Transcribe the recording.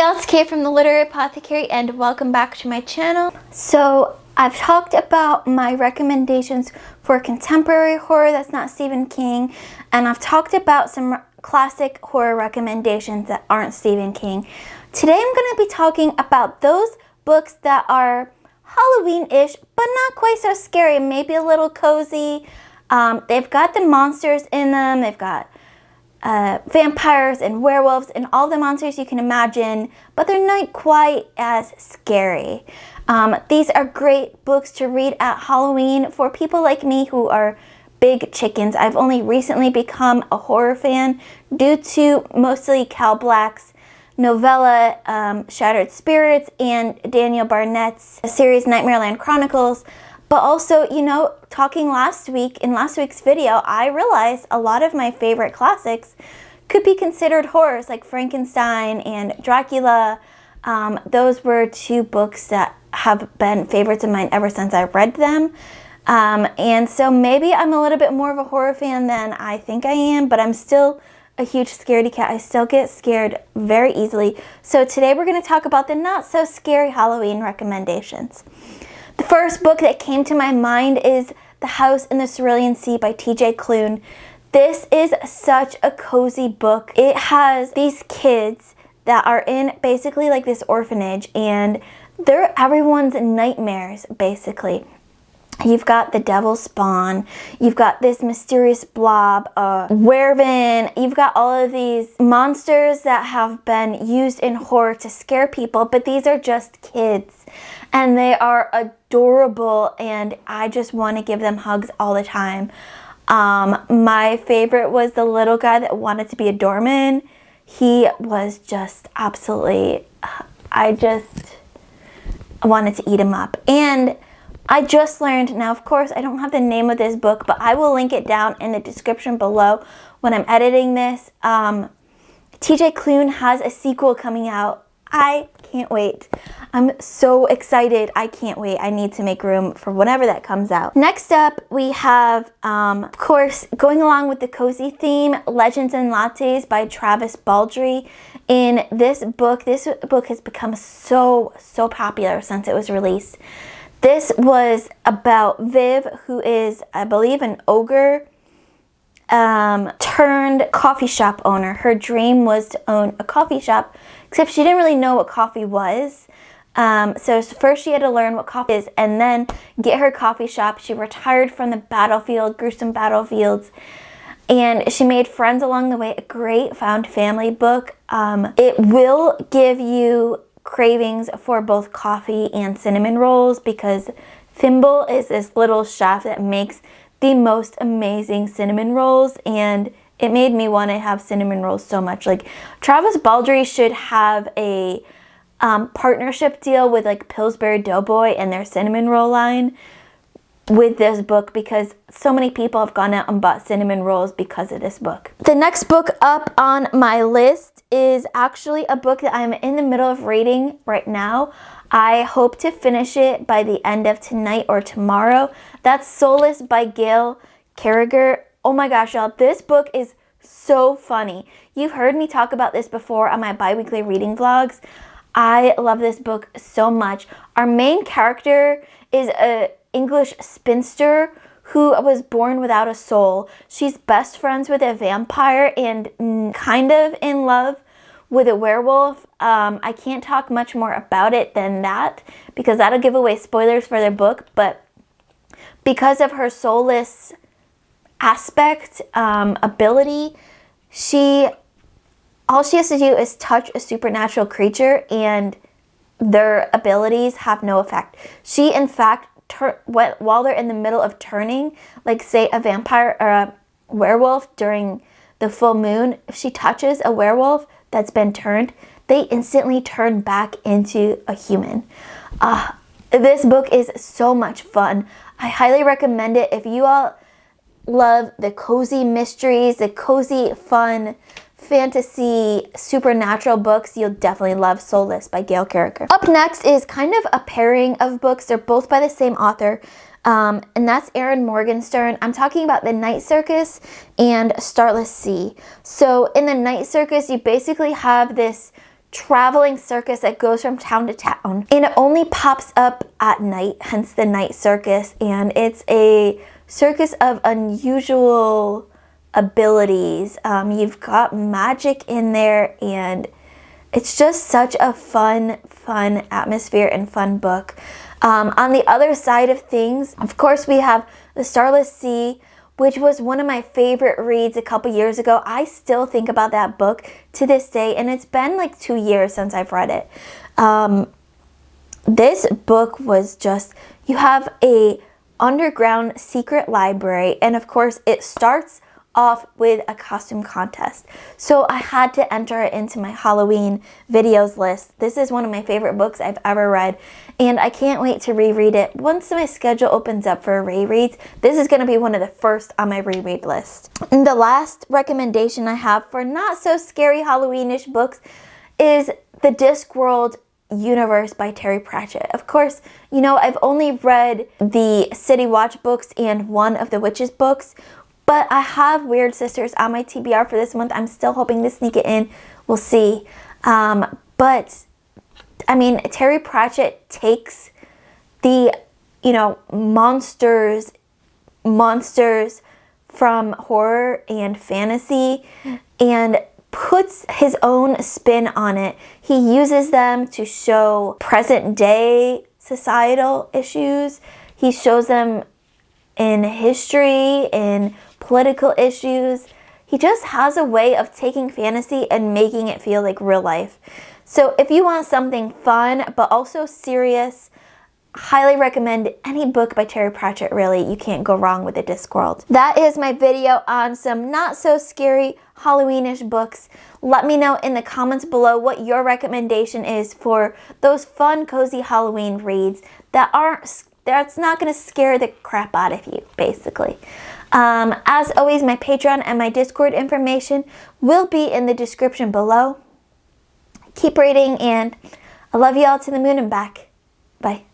y'all, it's Kay from the Literary Apothecary and welcome back to my channel. So I've talked about my recommendations for contemporary horror that's not Stephen King, and I've talked about some classic horror recommendations that aren't Stephen King. Today I'm going to be talking about those books that are Halloween-ish but not quite so scary, maybe a little cozy. They've got the monsters in them, they've got vampires and werewolves and all the monsters you can imagine, but they're not quite as scary. These are great books to read at Halloween for people like me who are big chickens. I've only recently become a horror fan due to mostly Cal Black's novella Shattered Spirits and Daniel Barnett's series Nightmareland Chronicles. But also, you know, talking last week, in last week's video, I realized a lot of my favorite classics could be considered horrors, like Frankenstein and Dracula. Those were two books that have been favorites of mine ever since I read them. And so maybe I'm a little bit more of a horror fan than I think I am, but I'm still a huge scaredy cat. I still get scared very easily. So today we're going to talk about the not so scary Halloween recommendations. The first book that came to my mind is The House in the Cerulean Sea by T.J. Klune. This is such a cozy book. It has these kids that are in basically like this orphanage, and they're everyone's nightmares, basically. You've got the devil's spawn, you've got this mysterious blob, werewolf, you've got all of these monsters that have been used in horror to scare people, but these are just kids. And they are adorable, and I just want to give them hugs all the time. My favorite was the little guy that wanted to be a doorman. He was just absolutely, I wanted to eat him up. And I just learned, now of course I don't have the name of this book, but I will link it down in the description below when I'm editing this. TJ Klune has a sequel coming out. I can't wait. I'm so excited. I can't wait. I need to make room for whenever that comes out. Next up, we have, of course, going along with the cozy theme, Legends and Lattes by Travis Baldree. In this book has become so popular since it was released. This was about Viv, who is, I believe, an ogre turned coffee shop owner. Her dream was to own a coffee shop, except she didn't really know what coffee was. So first she had to learn what coffee is and then get her coffee shop. She retired from the battlefield, gruesome battlefields, and she made friends along the way. A great found family book. It will give you cravings for both coffee and cinnamon rolls because Thimble is this little chef that makes the most amazing cinnamon rolls, and it made me want to have cinnamon rolls so much. Like, Travis Baldree should have a partnership deal with like Pillsbury Doughboy and their cinnamon roll line with this book, because so many people have gone out and bought cinnamon rolls because of this book. The next book up on my list is actually a book that I'm in the middle of reading right now. I hope to finish it by the end of tonight or tomorrow. That's Soulless by Gail Carriger. Oh my gosh, y'all, this book is so funny. You've heard me talk about this before on my bi-weekly reading vlogs. I love this book so much. Our main character is a English spinster who was born without a soul. She's best friends with a vampire and kind of in love with a werewolf. I can't talk much more about it than that because that'll give away spoilers for their book, but because of her soulless aspect, ability, all she has to do is touch a supernatural creature and their abilities have no effect. She, in fact, while they're in the middle of turning, like say a vampire or a werewolf during the full moon, if she touches a werewolf that's been turned, they instantly turn back into a human. This book is so much fun. I highly recommend it. If you all love the cozy mysteries, the cozy, fun, fantasy, supernatural books, you'll definitely love Soulless by Gail Carriger. Up next is kind of a pairing of books. They're both by the same author, and that's Erin Morgenstern. I'm talking about The Night Circus and Starless Sea. So in The Night Circus, you basically have this traveling circus that goes from town to town, and it only pops up at night, hence the night circus. And it's a circus of unusual abilities. You've got magic in there, and it's just such a fun atmosphere and fun book. On the other side of things, of course, we have the Starless Sea, which was one of my favorite reads a couple years ago. I still think about that book to this day, and it's been like 2 years since I've read it. This book was just, you have a underground secret library, and of course it starts off with a costume contest. So I had to enter it into my Halloween videos list. This is one of my favorite books I've ever read, and I can't wait to reread it. Once my schedule opens up for rereads, this is going to be one of the first on my reread list. And the last recommendation I have for not so scary Halloween-ish books is the Discworld universe by Terry Pratchett. Of course, you know, I've only read the City Watch books and one of the Witches books, but I have Weird Sisters on my TBR for this month. I'm still hoping to sneak it in. We'll see. But, I mean, Terry Pratchett takes the, you know, monsters from horror and fantasy and puts his own spin on it. He uses them to show present day societal issues. He shows them in history, in political issues. He just has a way of taking fantasy and making it feel like real life. So if you want something fun but also serious, highly recommend any book by Terry Pratchett. Really, you can't go wrong with the Discworld. That is my video on some not so scary Halloween-ish books. Let me know in the comments below what your recommendation is for those fun, cozy Halloween reads that's not going to scare the crap out of you, basically. As always, my Patreon and my Discord information will be in the description below. Keep reading, and I love you all to the moon and back. Bye.